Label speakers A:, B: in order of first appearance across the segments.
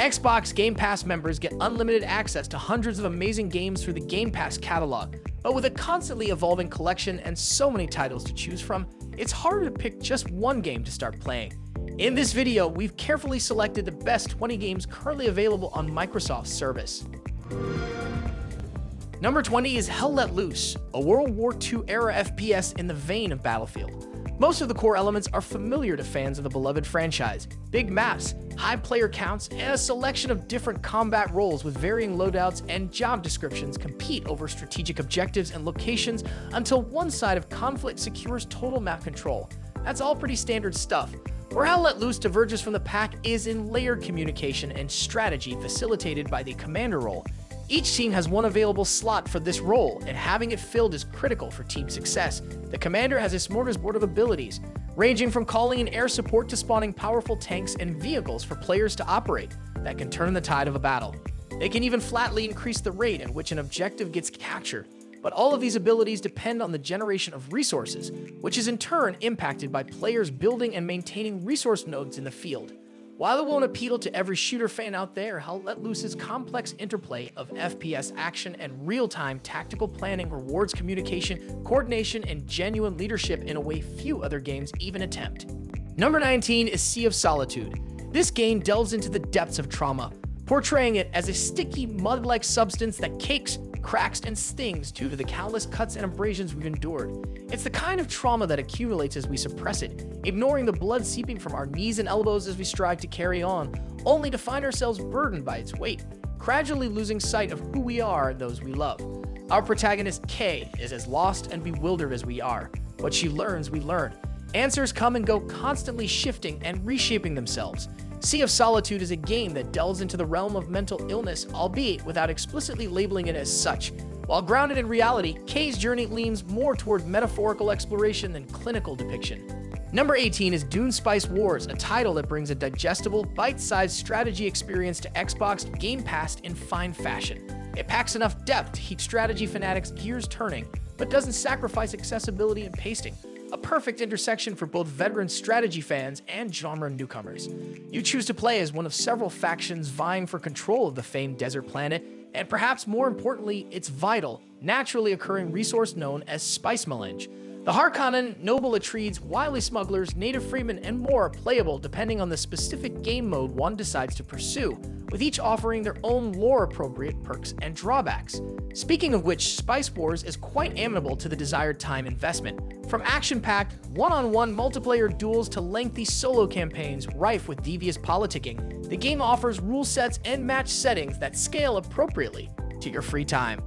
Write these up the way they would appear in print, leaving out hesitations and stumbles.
A: Xbox Game Pass members get unlimited access to hundreds of amazing games through the Game Pass catalog, but with a constantly evolving collection and so many titles to choose from, it's harder to pick just one game to start playing. In this video, we've carefully selected the best 20 games currently available on Microsoft's service. Number 20 is Hell Let Loose, a World War II era FPS in the vein of Battlefield. Most of the core elements are familiar to fans of the beloved franchise. Big maps, high player counts, and a selection of different combat roles with varying loadouts and job descriptions compete over strategic objectives and locations until one side of conflict secures total map control. That's all pretty standard stuff. Where Hell Let Loose diverges from the pack is in layered communication and strategy facilitated by the commander role. Each team has one available slot for this role, and having it filled is critical for team success. The commander has a smorgasbord of abilities, ranging from calling in air support to spawning powerful tanks and vehicles for players to operate that can turn the tide of a battle. They can even flatly increase the rate at which an objective gets captured, but all of these abilities depend on the generation of resources, which is in turn impacted by players building and maintaining resource nodes in the field. While it won't appeal to every shooter fan out there, Hell Let Loose's complex interplay of FPS action and real-time tactical planning rewards communication, coordination, and genuine leadership in a way few other games even attempt. Number 19 is Sea of Solitude. This game delves into the depths of trauma, portraying it as a sticky, mud-like substance that cakes, cracks, and stings due to the countless cuts and abrasions we've endured. It's the kind of trauma that accumulates as we suppress it, ignoring the blood seeping from our knees and elbows as we strive to carry on, only to find ourselves burdened by its weight, gradually losing sight of who we are and those we love. Our protagonist, Kay, is as lost and bewildered as we are. What she learns, we learn. Answers come and go, constantly shifting and reshaping themselves. Sea of Solitude is a game that delves into the realm of mental illness, albeit without explicitly labeling it as such. While grounded in reality, Kay's journey leans more toward metaphorical exploration than clinical depiction. Number 18 is Dune Spice Wars, a title that brings a digestible, bite-sized strategy experience to Xbox Game Pass in fine fashion. It packs enough depth to keep strategy fanatics' gears turning, but doesn't sacrifice accessibility and pacing. A perfect intersection for both veteran strategy fans and genre newcomers. You choose to play as one of several factions vying for control of the famed desert planet, and perhaps more importantly, its vital, naturally occurring resource known as spice melange. The Harkonnen, noble Atreides, wily smugglers, native freemen, and more are playable depending on the specific game mode one decides to pursue, with each offering their own lore-appropriate perks and drawbacks. Speaking of which, Spice Wars is quite amenable to the desired time investment. From action-packed, one-on-one multiplayer duels to lengthy solo campaigns rife with devious politicking, the game offers rule sets and match settings that scale appropriately to your free time.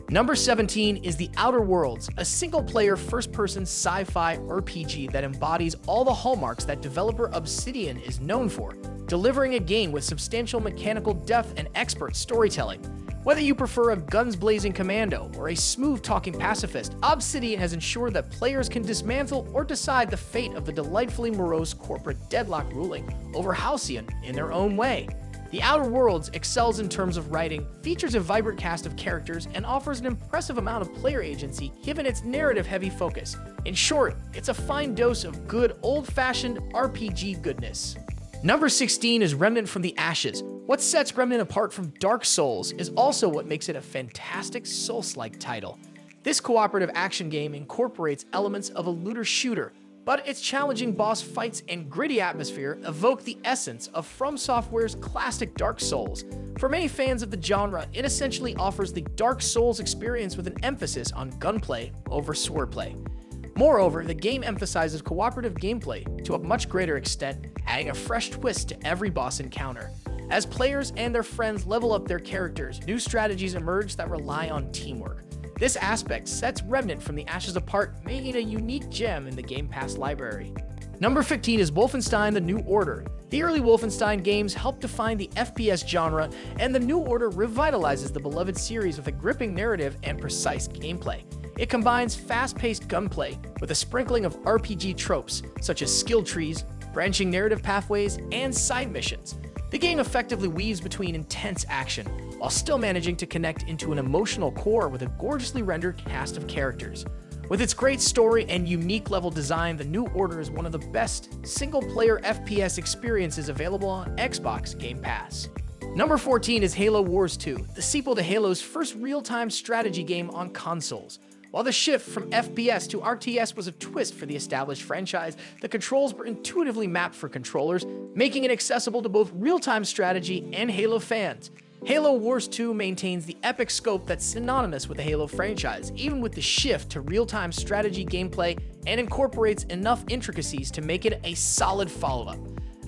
A: Number 17 is The Outer Worlds, a single-player first-person sci-fi RPG that embodies all the hallmarks that developer Obsidian is known for, delivering a game with substantial mechanical depth and expert storytelling. Whether you prefer a guns-blazing commando or a smooth-talking pacifist, Obsidian has ensured that players can dismantle or decide the fate of the delightfully morose corporate deadlock ruling over Halcyon in their own way. The Outer Worlds excels in terms of writing, features a vibrant cast of characters, and offers an impressive amount of player agency given its narrative-heavy focus. In short, it's a fine dose of good old-fashioned RPG goodness. Number 16 is Remnant from the Ashes. What sets Remnant apart from Dark Souls is also what makes it a fantastic Souls-like title. This cooperative action game incorporates elements of a looter-shooter, but its challenging boss fights and gritty atmosphere evoke the essence of From Software's classic Dark Souls. For many fans of the genre, it essentially offers the Dark Souls experience with an emphasis on gunplay over swordplay. Moreover, the game emphasizes cooperative gameplay to a much greater extent, adding a fresh twist to every boss encounter. As players and their friends level up their characters, new strategies emerge that rely on teamwork. This aspect sets Remnant from the Ashes apart, making it a unique gem in the Game Pass library. Number 15 is Wolfenstein: The New Order. The early Wolfenstein games helped define the FPS genre, and The New Order revitalizes the beloved series with a gripping narrative and precise gameplay. It combines fast-paced gunplay with a sprinkling of RPG tropes, such as skill trees, branching narrative pathways, and side missions. The game effectively weaves between intense action, while still managing to connect into an emotional core with a gorgeously rendered cast of characters. With its great story and unique level design, The New Order is one of the best single-player FPS experiences available on Xbox Game Pass. Number 14 is Halo Wars 2, the sequel to Halo's first real-time strategy game on consoles. While the shift from FPS to RTS was a twist for the established franchise, the controls were intuitively mapped for controllers, making it accessible to both real-time strategy and Halo fans. Halo Wars 2 maintains the epic scope that's synonymous with the Halo franchise, even with the shift to real-time strategy gameplay, and incorporates enough intricacies to make it a solid follow-up.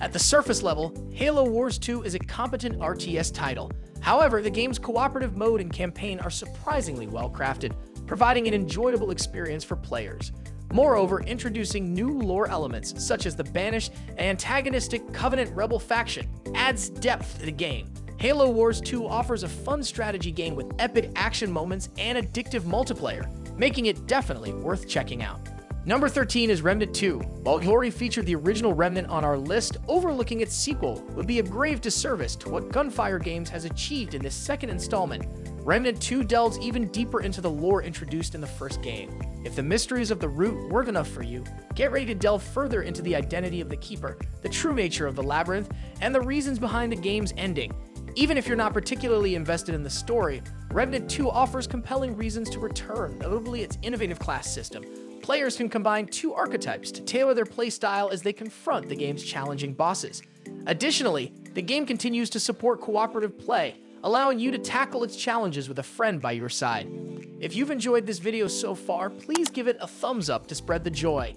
A: At the surface level, Halo Wars 2 is a competent RTS title. However, the game's cooperative mode and campaign are surprisingly well crafted, providing an enjoyable experience for players. Moreover, introducing new lore elements, such as the banished and antagonistic Covenant Rebel faction, adds depth to the game. Halo Wars 2 offers a fun strategy game with epic action moments and addictive multiplayer, making it definitely worth checking out. Number 13 is Remnant 2. While Glory featured the original Remnant on our list, overlooking its sequel would be a grave disservice to what Gunfire Games has achieved in this second installment. Remnant 2 delves even deeper into the lore introduced in the first game. If the mysteries of the root weren't enough for you, get ready to delve further into the identity of the Keeper, the true nature of the Labyrinth, and the reasons behind the game's ending. Even if you're not particularly invested in the story, Remnant 2 offers compelling reasons to return, notably its innovative class system. Players can combine two archetypes to tailor their playstyle as they confront the game's challenging bosses. Additionally, the game continues to support cooperative play, allowing you to tackle its challenges with a friend by your side. If you've enjoyed this video so far, please give it a thumbs up to spread the joy.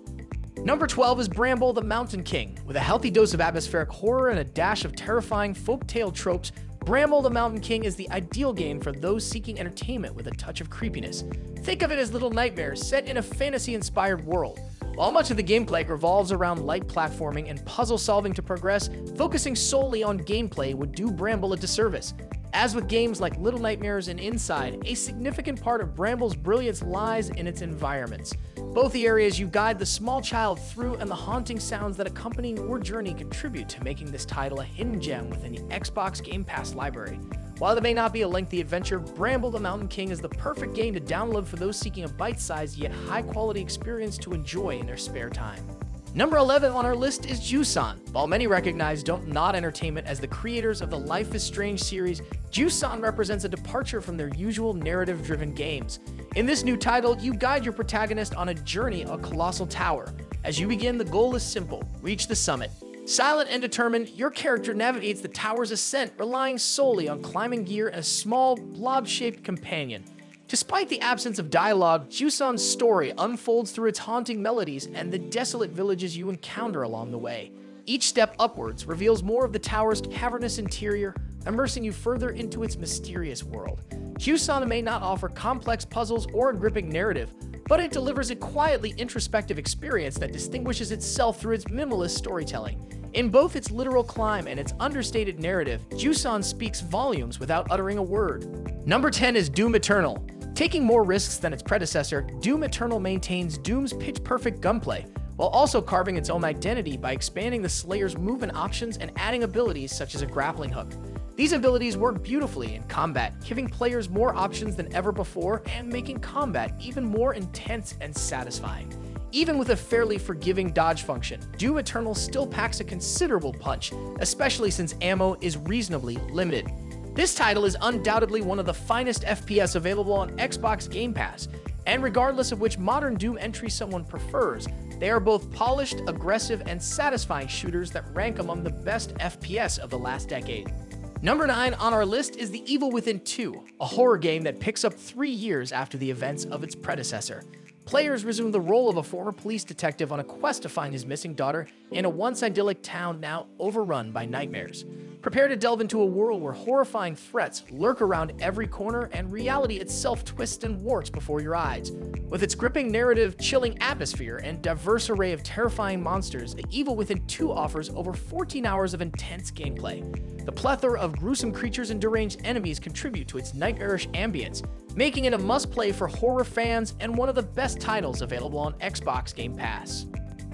A: Number 12 is Bramble the Mountain King. With a healthy dose of atmospheric horror and a dash of terrifying folktale tropes, Bramble the Mountain King is the ideal game for those seeking entertainment with a touch of creepiness. Think of it as Little Nightmares set in a fantasy-inspired world. While much of the gameplay revolves around light platforming and puzzle solving to progress, focusing solely on gameplay would do Bramble a disservice. As with games like Little Nightmares and Inside, a significant part of Bramble's brilliance lies in its environments. Both the areas you guide the small child through and the haunting sounds that accompany your journey contribute to making this title a hidden gem within the Xbox Game Pass library. While it may not be a lengthy adventure, Bramble the Mountain King is the perfect game to download for those seeking a bite-sized yet high-quality experience to enjoy in their spare time. Number 11 on our list is Juson. While many recognize Don't Nod Entertainment as the creators of the Life is Strange series, Juson represents a departure from their usual narrative-driven games. In this new title, you guide your protagonist on a journey on a colossal tower. As you begin, the goal is simple: reach the summit. Silent and determined, your character navigates the tower's ascent, relying solely on climbing gear and a small, blob-shaped companion. Despite the absence of dialogue, Juson's story unfolds through its haunting melodies and the desolate villages you encounter along the way. Each step upwards reveals more of the tower's cavernous interior, immersing you further into its mysterious world. Juson may not offer complex puzzles or a gripping narrative, but it delivers a quietly introspective experience that distinguishes itself through its minimalist storytelling. In both its literal climb and its understated narrative, Juson speaks volumes without uttering a word. Number 10 is Doom Eternal. Taking more risks than its predecessor, Doom Eternal maintains Doom's pitch-perfect gunplay, while also carving its own identity by expanding the Slayer's movement options and adding abilities such as a grappling hook. These abilities work beautifully in combat, giving players more options than ever before and making combat even more intense and satisfying. Even with a fairly forgiving dodge function, Doom Eternal still packs a considerable punch, especially since ammo is reasonably limited. This title is undoubtedly one of the finest FPS available on Xbox Game Pass, and regardless of which modern Doom entry someone prefers, they are both polished, aggressive, and satisfying shooters that rank among the best FPS of the last decade. Number 9 on our list is The Evil Within 2, a horror game that picks up 3 years after the events of its predecessor. Players resume the role of a former police detective on a quest to find his missing daughter in a once idyllic town now overrun by nightmares. Prepare to delve into a world where horrifying threats lurk around every corner and reality itself twists and warts before your eyes. With its gripping narrative, chilling atmosphere, and diverse array of terrifying monsters, The Evil Within 2 offers over 14 hours of intense gameplay. The plethora of gruesome creatures and deranged enemies contribute to its nightmarish ambience, making it a must-play for horror fans and one of the best titles available on Xbox Game Pass.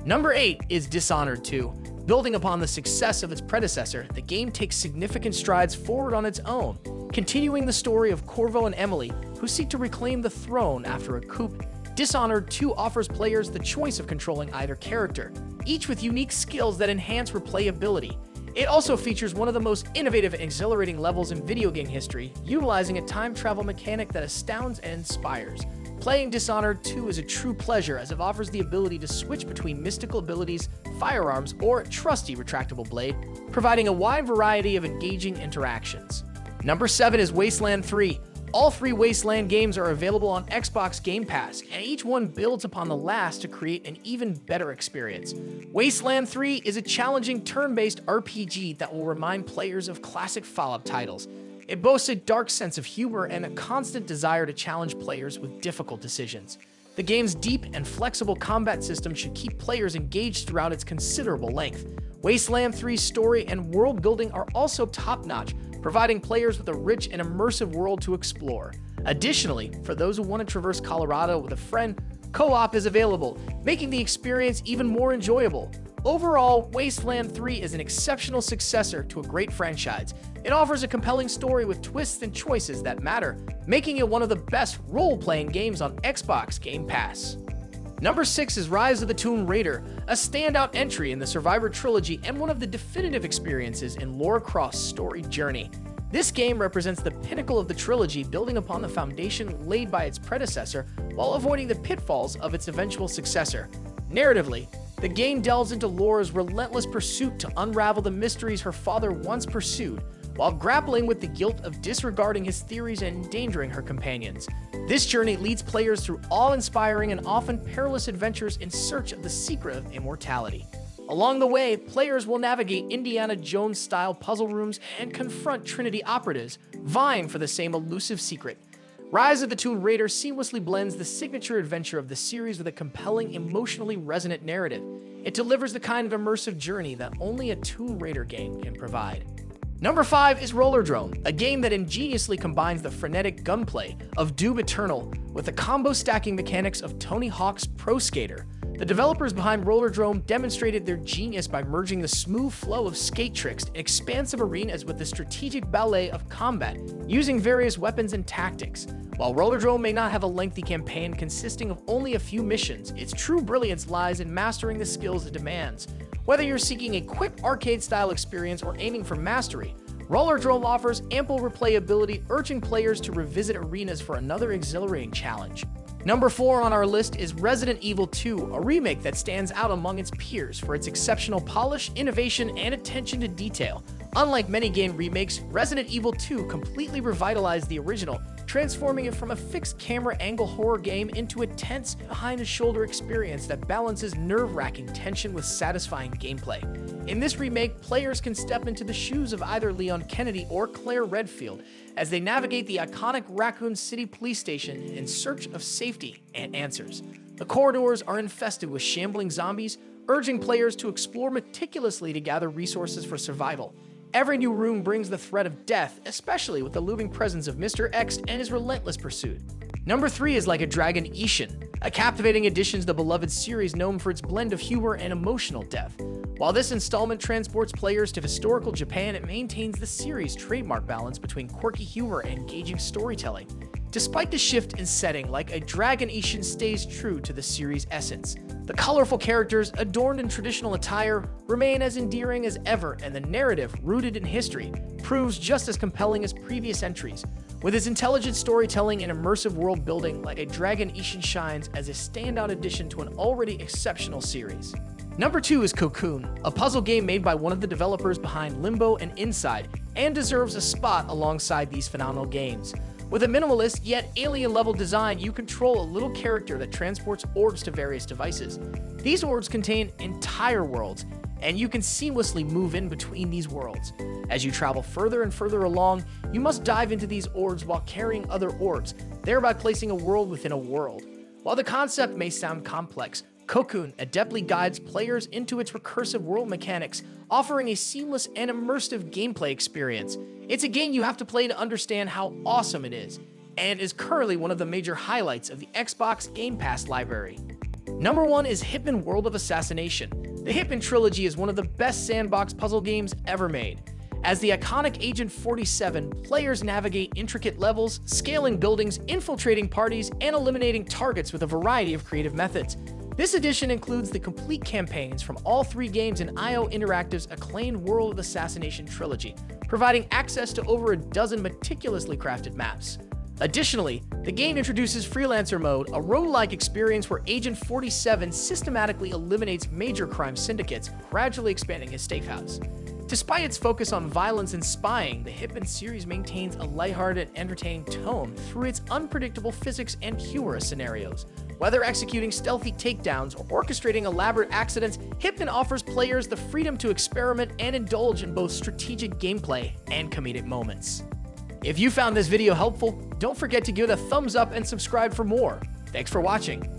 A: Number 8 is Dishonored 2. Building upon the success of its predecessor, the game takes significant strides forward on its own, continuing the story of Corvo and Emily, who seek to reclaim the throne after a coup. Dishonored 2 offers players the choice of controlling either character, each with unique skills that enhance replayability. It also features one of the most innovative and exhilarating levels in video game history, utilizing a time travel mechanic that astounds and inspires. Playing Dishonored 2 is a true pleasure as it offers the ability to switch between mystical abilities, firearms, or a trusty retractable blade, providing a wide variety of engaging interactions. Number 7 is Wasteland 3. All 3 Wasteland games are available on Xbox Game Pass, and each one builds upon the last to create an even better experience. Wasteland 3 is a challenging turn-based RPG that will remind players of classic Fallout titles. It boasts a dark sense of humor and a constant desire to challenge players with difficult decisions. The game's deep and flexible combat system should keep players engaged throughout its considerable length. Wasteland 3's story and world building are also top-notch, providing players with a rich and immersive world to explore. Additionally, for those who want to traverse Colorado with a friend, co-op is available, making the experience even more enjoyable. Overall, Wasteland 3 is an exceptional successor to a great franchise. It offers a compelling story with twists and choices that matter, making it one of the best role-playing games on Xbox Game Pass. Number 6 is Rise of the Tomb Raider, a standout entry in the Survivor trilogy and one of the definitive experiences in Lara Croft's storied journey. This game represents the pinnacle of the trilogy, building upon the foundation laid by its predecessor while avoiding the pitfalls of its eventual successor. Narratively, the game delves into Lara's relentless pursuit to unravel the mysteries her father once pursued, while grappling with the guilt of disregarding his theories and endangering her companions. This journey leads players through awe-inspiring and often perilous adventures in search of the secret of immortality. Along the way, players will navigate Indiana Jones-style puzzle rooms and confront Trinity operatives, vying for the same elusive secret. Rise of the Tomb Raider seamlessly blends the signature adventure of the series with a compelling, emotionally resonant narrative. It delivers the kind of immersive journey that only a Tomb Raider game can provide. Number 5 is Rollerdrome, a game that ingeniously combines the frenetic gunplay of Doom Eternal with the combo stacking mechanics of Tony Hawk's Pro Skater. The developers behind Rollerdrome demonstrated their genius by merging the smooth flow of skate tricks and expansive arenas with the strategic ballet of combat, using various weapons and tactics. While Rollerdrome may not have a lengthy campaign consisting of only a few missions, its true brilliance lies in mastering the skills it demands. Whether you're seeking a quick arcade-style experience or aiming for mastery, Rollerdrome offers ample replayability, urging players to revisit arenas for another exhilarating challenge. Number 4 on our list is Resident Evil 2, a remake that stands out among its peers for its exceptional polish, innovation, and attention to detail. Unlike many game remakes, Resident Evil 2 completely revitalized the original, transforming it from a fixed camera angle horror game into a tense, behind-the-shoulder experience that balances nerve-wracking tension with satisfying gameplay. In this remake, players can step into the shoes of either Leon Kennedy or Claire Redfield as they navigate the iconic Raccoon City police station in search of safety and answers. The corridors are infested with shambling zombies, urging players to explore meticulously to gather resources for survival. Every new room brings the threat of death, especially with the looming presence of Mr. X and his relentless pursuit. Number 3 is Like a Dragon Ishin, a captivating addition to the beloved series known for its blend of humor and emotional depth. While this installment transports players to historical Japan, it maintains the series' trademark balance between quirky humor and engaging storytelling. Despite the shift in setting, Like a Dragon Ishin stays true to the series' essence. The colorful characters, adorned in traditional attire, remain as endearing as ever, and the narrative, rooted in history, proves just as compelling as previous entries. With its intelligent storytelling and immersive world building, Like a Dragon Ishin shines as a standout addition to an already exceptional series. Number 2 is Cocoon, a puzzle game made by one of the developers behind Limbo and Inside, and deserves a spot alongside these phenomenal games. With a minimalist yet alien-level design, you control a little character that transports orbs to various devices. These orbs contain entire worlds, and you can seamlessly move in between these worlds. As you travel further and further along, you must dive into these orbs while carrying other orbs, thereby placing a world within a world. While the concept may sound complex, Cocoon adeptly guides players into its recursive world mechanics, offering a seamless and immersive gameplay experience. It's a game you have to play to understand how awesome it is, and is currently one of the major highlights of the Xbox Game Pass library. Number 1 is Hitman World of Assassination. The Hitman trilogy is one of the best sandbox puzzle games ever made. As the iconic Agent 47, players navigate intricate levels, scaling buildings, infiltrating parties, and eliminating targets with a variety of creative methods. This edition includes the complete campaigns from all 3 games in IO Interactive's acclaimed World of Assassination trilogy, providing access to over a dozen meticulously crafted maps. Additionally, the game introduces Freelancer Mode, a roguelike experience where Agent 47 systematically eliminates major crime syndicates, gradually expanding his steakhouse. Despite its focus on violence and spying, the Hitman series maintains a lighthearted and entertaining tone through its unpredictable physics and humorous scenarios. Whether executing stealthy takedowns or orchestrating elaborate accidents, Hitman offers players the freedom to experiment and indulge in both strategic gameplay and comedic moments. If you found this video helpful, don't forget to give it a thumbs up and subscribe for more. Thanks for watching.